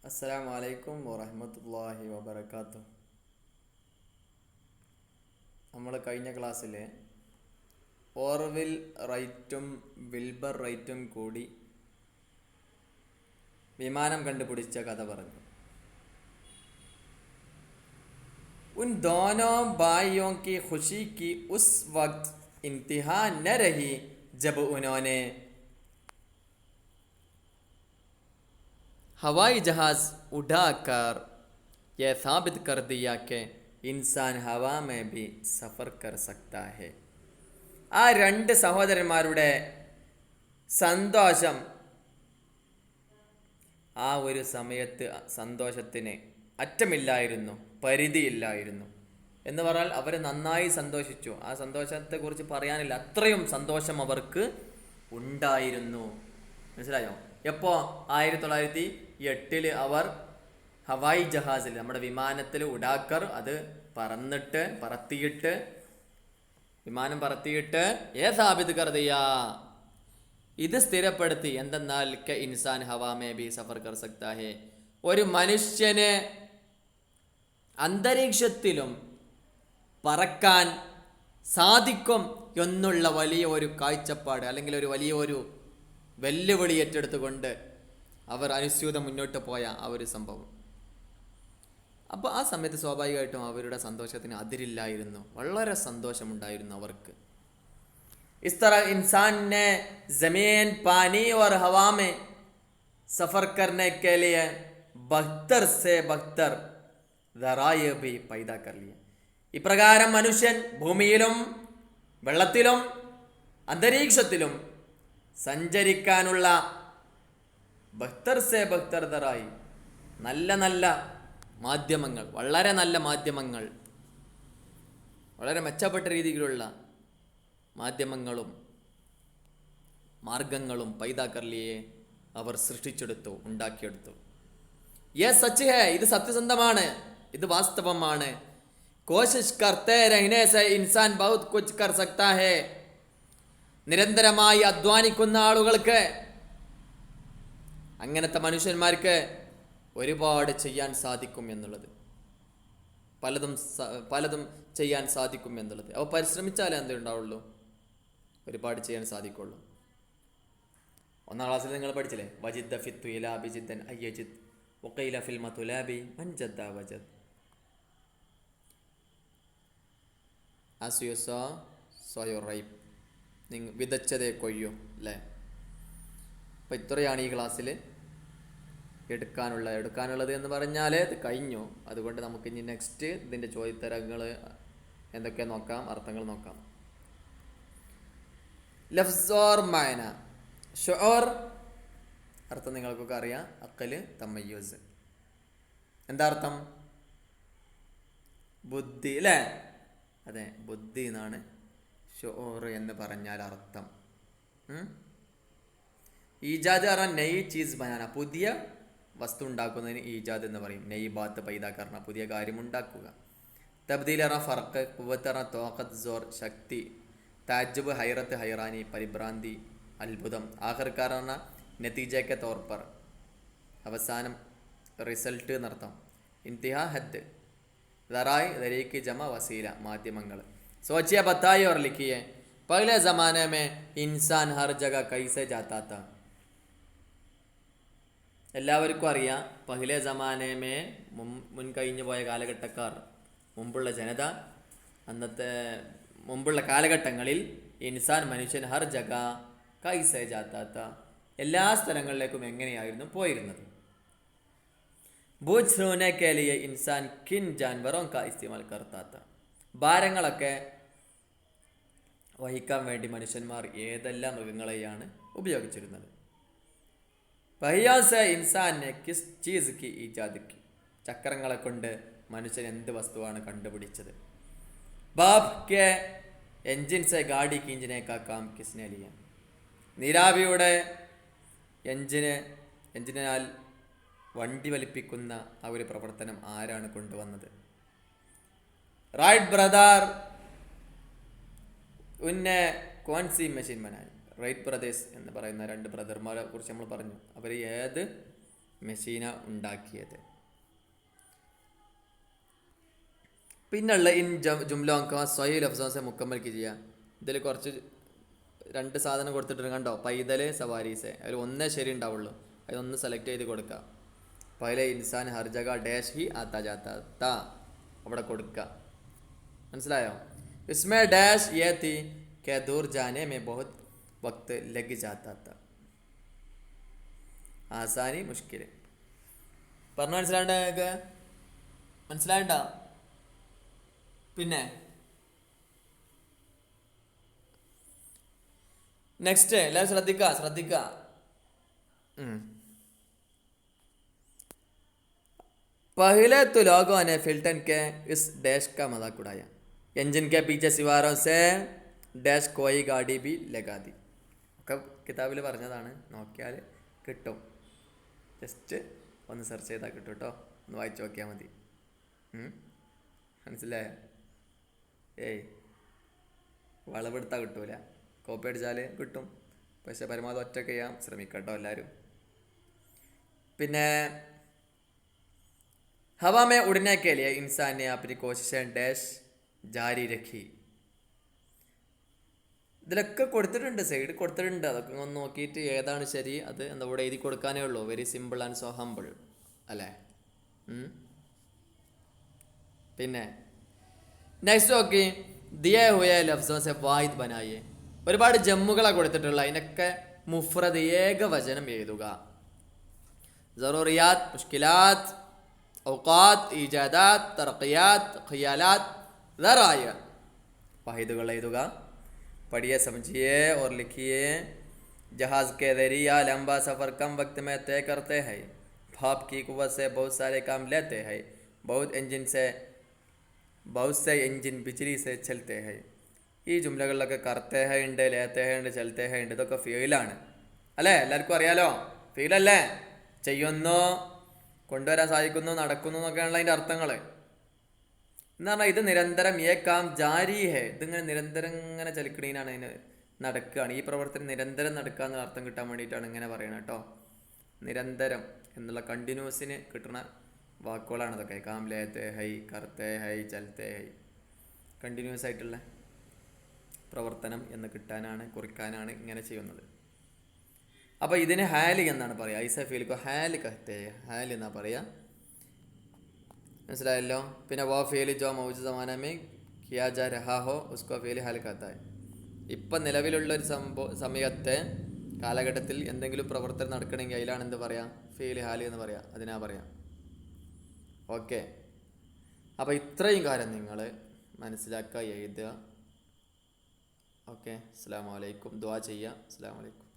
അസ്സലാമു അലൈക്കും വറഹ്മത്തുള്ളാഹി വബറകാതുഹു. നമ്മൾ കഴിഞ്ഞ ക്ലാസ്സിൽ ഓർവിൽ റൈറ്റും വിൽബർ റൈറ്റും കൂടി വിമാനം കണ്ടുപിടിച്ച കഥ പറഞ്ഞു. ഉൻ ദോനോ ഭായിയോं की खुशी की उस वक्त इंतहा न रही जब उन्होंने हवाई जहाज उड़ाकर यह साबित कर दिया कि इंसान हवा में भी सफ़र कर सकता है. ആ രണ്ട് സഹോദരന്മാരുടെ സന്തോഷം, ആ ഒരു സമയത്ത് സന്തോഷത്തിന് അറ്റമില്ലായിരുന്നു, പരിധിയില്ലായിരുന്നു. എന്ന് പറഞ്ഞാൽ അവർ നന്നായി സന്തോഷിച്ചു. ആ സന്തോഷത്തെക്കുറിച്ച് പറയാനില്ല, അത്രയും സന്തോഷം അവർക്ക് ഉണ്ടായിരുന്നു. മനസ്സിലായോ? എപ്പോൾ? 1908 അവർ ഹവായി ജഹാസിൽ, നമ്മുടെ വിമാനത്തിൽ ഉഡാക്കർ, അത് വിമാനം പറത്തിയിട്ട് സാബിത് കർ ദിയാ, ഇത് സ്ഥിരപ്പെടുത്തി. എന്തെന്നാൽ കെ ഇൻസാൻ ഹവാ മേ ബി സഫർ കർ സക്താ ഹേ, ഒരു മനുഷ്യന് അന്തരീക്ഷത്തിലും പറക്കാൻ സാധിക്കും എന്നുള്ള വലിയ ഒരു കാഴ്ചപ്പാട്, അല്ലെങ്കിൽ ഒരു വലിയ ഒരു വെല്ലുവിളി ഏറ്റെടുത്തുകൊണ്ട് അവർ അനുസ്യൂതം മുന്നോട്ട് പോയ ആ ഒരു സംഭവം. അപ്പോൾ ആ സമയത്ത് സ്വാഭാവികമായിട്ടും അവരുടെ സന്തോഷത്തിന് അതിരില്ലായിരുന്നു, വളരെ സന്തോഷമുണ്ടായിരുന്നു അവർക്ക്. इस तरह इंसान ने ज़मीन, पानी और हवा में सफ़र करने के लिए बख्तर से बख्तर ज़राए भी पैदा कर लिए. ഇപ്രകാരം മനുഷ്യൻ ഭൂമിയിലും വെള്ളത്തിലും അന്തരീക്ഷത്തിലും സഞ്ചരിക്കാനുള്ള ബഖ്തർ സെ ബഖ്തർ ദറായി, നല്ല നല്ല മാധ്യമങ്ങൾ, വളരെ നല്ല മാധ്യമങ്ങൾ, വളരെ മെച്ചപ്പെട്ട രീതിയിലുള്ള മാധ്യമങ്ങളും മാർഗങ്ങളും പൈതാക്കർലിയെ അവർ സൃഷ്ടിച്ചെടുത്തു, ഉണ്ടാക്കിയെടുത്തു. സച്ച് ഹേ, ഇത് സത്യസന്ധമാണ്, ഇത് വാസ്തവമാണ്. കോശിഷ് കർത്തേ രഹ്നെ സെ ഇൻസാൻ ബഹുത് കുച്ച് കർ സക്താ ഹേ, നിരന്തരമായി അധ്വാനിക്കുന്ന ആളുകൾക്ക്, അങ്ങനത്തെ മനുഷ്യന്മാർക്ക് ഒരുപാട് ചെയ്യാൻ സാധിക്കും എന്നുള്ളത്, പലതും ചെയ്യാൻ സാധിക്കും എന്നുള്ളത്. അപ്പോൾ പരിശ്രമിച്ചാലേ എന്തുണ്ടാവുള്ളൂ, ഒരുപാട് ചെയ്യാൻ സാധിക്കുള്ളൂ. 1ാം ക്ലാസ്സിൽ നിങ്ങൾ പഠിച്ചില്ലേ, വജിദ്ദ ഫിത്തു ഇലാബി ജിദ്ദൻ അയ്യജിദ് വഖീല ഫിൽ മതുലാബി മൻ ജദ്ദ വജദ്. As you sow you reap, നിങ്ങൾ വിതച്ചതേ കൊയ്യൂ അല്ലേ. അപ്പോൾ ഇത്രയാണ് ഈ ക്ലാസ്സിൽ എടുക്കാനുള്ളത് എന്ന് പറഞ്ഞാൽ ഇത് കഴിഞ്ഞു. അതുകൊണ്ട് നമുക്ക് ഇനി നെക്സ്റ്റ് ഇതിൻ്റെ ചോദ്യോത്തരങ്ങൾ എന്തൊക്കെ നോക്കാം, അർത്ഥങ്ങൾ നോക്കാം. ലഫ്സ് ഓർ മഅന. ഷുഊർ അർത്ഥം നിങ്ങൾക്കൊക്കെ അറിയാം, അഖല് തമയ്യുസ്. എന്താ അർത്ഥം? ബുദ്ധി അല്ലേ? അതെ, ബുദ്ധി എന്നാണ് ഷുഊർ എന്ന് പറഞ്ഞാൽ അർത്ഥം. ഈജാദ് പറഞ്ഞാൽ നയി ചീസ് ബനാന, പുതിയ വസ്തു ഉണ്ടാക്കുന്നതിന് ഈജാദ് എന്ന് പറയും. നയി ബാത്ത് പൈദാക്കറ, പുതിയ കാര്യം ഉണ്ടാക്കുക. തബ്ദീൽ പറഞ്ഞാൽ ഫർക്ക്, കുവ്വത്ത് പറഞ്ഞാൽ തോഖത്ത് സോർ, ശക്തി. താജ്ജബ് ഹൈറത്ത് ഹൈറാനി, പരിഭ്രാന്തി, അത്ഭുതം. ആഖിർക്കാർ പറഞ്ഞാൽ നതീജയ്ക്ക് തോർ പർ, അവസാനം, റിസൾട്ട് എന്നർത്ഥം. ഇന്തിഹാ ഹദ്. ദറായ് ദരീക്ക് ജമ വസീല, മാധ്യമങ്ങൾ. സോച്ചിയ ബത്തായി और लिखिए पहले ज़माने में इंसान हर जगह कैसे जाता था. എല്ലാവർക്കും അറിയാം, പഹ്ലെ ജമാനമേ, മുൻകഴിഞ്ഞു പോയ കാലഘട്ടക്കാർ, മുമ്പുള്ള ജനത, മുമ്പുള്ള കാലഘട്ടങ്ങളിൽ ഇൻസാൻ, മനുഷ്യൻ, ഹർ ജഗ കൈസേ ജാത്താത്ത, എല്ലാ സ്ഥലങ്ങളിലേക്കും എങ്ങനെയായിരുന്നു പോയിരുന്നത്. ബൂജ് ധോനെ കെ ലിയെ ഇൻസാൻ കിൻ ജാൻവറോ കാ ഇസ്തിമാൽ കർത്താത്ത, ഭാരങ്ങളൊക്കെ വഹിക്കാൻ വേണ്ടി മനുഷ്യന്മാർ ഏതെല്ലാം മൃഗങ്ങളെയാണ് ഉപയോഗിച്ചിരുന്നത്. പഹിയാസെ ഇൻസാനെ കിസ് ചീസ് കി ഈജാദ് കി, ചക്രങ്ങളെ കൊണ്ട് മനുഷ്യൻ എന്ത് വസ്തുവാണ് കണ്ടുപിടിച്ചത്. ബാബ് കെ എൻജിൻ സെ ഗാഡി കി എഞ്ചിനെ കാ കാം കിസ്നെ ലിയ, നീരാവിയുടെ എഞ്ചിനാൽ വണ്ടി വലിപ്പിക്കുന്ന ആ ഒരു പ്രവർത്തനം ആരാണ് കൊണ്ടുവന്നത്? റൈറ്റ് ബ്രദർ ഉന്നെ കോൺസി മെഷീൻ ബനായി. റൈറ്റ് ബ്രദേഴ്സ് എന്ന് പറയുന്ന 2 ബ്രദർമാരെ കുറിച്ച് നമ്മൾ പറഞ്ഞു. അവർ ഏത് മെഷീന ഉണ്ടാക്കിയത്. പിന്നുള്ള ഇൻ ജുംല നമുക്ക് സ്വയ ലഫ്സോസെ മുക്കമ്മൽ ചെയ്യുക. ഇതിൽ കുറച്ച് 2 സാധനം കൊടുത്തിട്ടുണ്ട് കണ്ടോ, പൈതൽ സവാരീസെ. അതിൽ ഒന്നേ ശരി ഉണ്ടാവുള്ളൂ, അതൊന്ന് സെലക്ട് ചെയ്ത് കൊടുക്കുക. പഹലെ ഇൻസാൻ ഹർ ജഗ ഡാഷ് ഹി ആത്താ ജാത്ത താ അവിടെ കൊടുക്കുക. മനസ്സിലായോ? ഇസ്മേ ഡാഷ് യേ തീ കെ ദൂർ ജാനെ മേ ബഹുത് വക്ത് ലഗ് ജാത്താ താ. ആസാനി മുഷ്കിൽ. പറഞ്ഞ മനസ്സിലാണ്ട നിങ്ങൾക്ക്? മനസ്സിലായണ്ട? പിന്നെ നെക്സ്റ്റ് എല്ലാവരും ശ്രദ്ധിക്കുക. पहले तो लोगों ने फिल्टन के इस डैश का मजाक उड़ाया, इंजन के पीछे सिवारों से डैश कोई गाड़ी भी लगा दी. ഒക്കെ കിതാബിൽ പറഞ്ഞതാണ്, നോക്കിയാൽ കിട്ടും. ജസ്റ്റ് ഒന്ന് സെർച്ച് ചെയ്താൽ കിട്ടും കേട്ടോ, ഒന്ന് വായിച്ചു നോക്കിയാൽ മതി. മനസ്സിലായോ? വളവെടുത്താൽ കിട്ടൂല, കോപ്പി അടിച്ചാൽ കിട്ടും. പക്ഷെ പരമാവധി ഒറ്റയ്ക്ക് ചെയ്യാൻ ശ്രമിക്കട്ടോ എല്ലാവരും. പിന്നെ हवा में उड़ने के लिए इंसान ने अपनी कोशिशें डैश जारी रखी. ഇതിലൊക്കെ കൊടുത്തിട്ടുണ്ട്, സൈഡ് കൊടുത്തിട്ടുണ്ട്. അതൊക്കെ ഒന്ന് നോക്കിയിട്ട് ഏതാണ് ശരി അത് എന്താ ഇവിടെ എഴുതി കൊടുക്കാനേ ഉള്ളൂ. Very simple and so humble അല്ലേ? പിന്നെ നെക്സ്റ്റ് നോക്കി, ദിയേ ഹുയ ലഫ്സോं से वाहिद बनाइए. ഒരുപാട് ജമ്മുകളാണ് കൊടുത്തിട്ടുള്ള, അതിനൊക്കെ മുഫ്രദ് ഏകവചനം എഴുതുക. ज़रूरियात, मुश्किलात, औकात, ഈജാദാത്ത്, തർക്കിയാത്ത്, ഖിയാലാത്ത്, ദറായ. വാഹിദുകൾ എഴുതുക. പഠിയെ समझिए और लिखिए. जहाज़ के ज़रिया लंबा सफ़र कम वक्त में तय करते हैं. भाप की कुव्वत से बहुत सारे काम लेते हैं. बहुत से इंजन बिजली से चलते हैं. ഈ ജുംലകളിലൊക്കെ കർത്തേ ഹൈ ഉണ്ട്, ലേത്തേ ഹൈ ഉണ്ട്, ചലത്തേ ഹൈ ഉണ്ട്. ഇതൊക്കെ ഫീലാണ് അല്ലേ? എല്ലാവർക്കും അറിയാലോ, ഫീലല്ലേ? ചെയ്യുന്നു, കൊണ്ടുവരാൻ സാധിക്കുന്നു, നടക്കുന്നു എന്നൊക്കെയാണല്ലോ അതിൻ്റെ അർത്ഥങ്ങൾ. എന്ന് പറഞ്ഞാൽ ഇത് നിരന്തരം ഏക്കാം ജാരി ഹേ, ഇതിങ്ങനെ നിരന്തരം ഇങ്ങനെ ചലിക്കണീനാണ്, അതിന് നടക്കുകയാണ്. ഈ പ്രവർത്തനം നിരന്തരം നടക്കുക എന്ന അർത്ഥം കിട്ടാൻ വേണ്ടിയിട്ടാണ് ഇങ്ങനെ പറയണത് കേട്ടോ. നിരന്തരം എന്നുള്ള കണ്ടിന്യൂസിന് കിട്ടുന്ന വാക്കുകളാണ് ഇതൊക്കെ. കാം ലേത്തേ ഹൈ, കർത്തേ ഹൈ, ചലത്തേ ഹൈ. കണ്ടിന്യൂസ് ആയിട്ടുള്ള പ്രവർത്തനം എന്ന് കിട്ടാനാണ്, കുറിക്കാനാണ് ഇങ്ങനെ ചെയ്യുന്നത്. അപ്പോൾ ഇതിന് ഹാലി എന്നാണ് പറയുക. ഐസ ഫീൽക്കോ ഹാല് കഹത്തെ, ഹാൽ എന്നാ പറയുക. മനസ്സിലായല്ലോ? പിന്നെ വോ ഫീൽ ജോ മൗജൂദ് സമാനമേ കിയാ ജാ രഹാ ഹോ ഉസ്കോ ഫീൽ ഹാൽ കഹത്താ ഹൈ. ഇപ്പം നിലവിലുള്ളൊരു സമയത്തെ കാലഘട്ടത്തിൽ എന്തെങ്കിലും പ്രവർത്തനം നടക്കണമെങ്കിൽ അതിലാണ് എന്ത് പറയാം? ഫീൽ ഹാലി എന്ന് പറയാം, അതിനാ പറയാം. ഓക്കെ, അപ്പോൾ ഇത്രയും കാര്യം നിങ്ങൾ മനസ്സിലാക്കുക, എഴുതുക. ഓക്കെ, അസ്സലാമു അലൈക്കും. ദുആ ചെയ്യുക. അസ്സലാമു അലൈക്കും.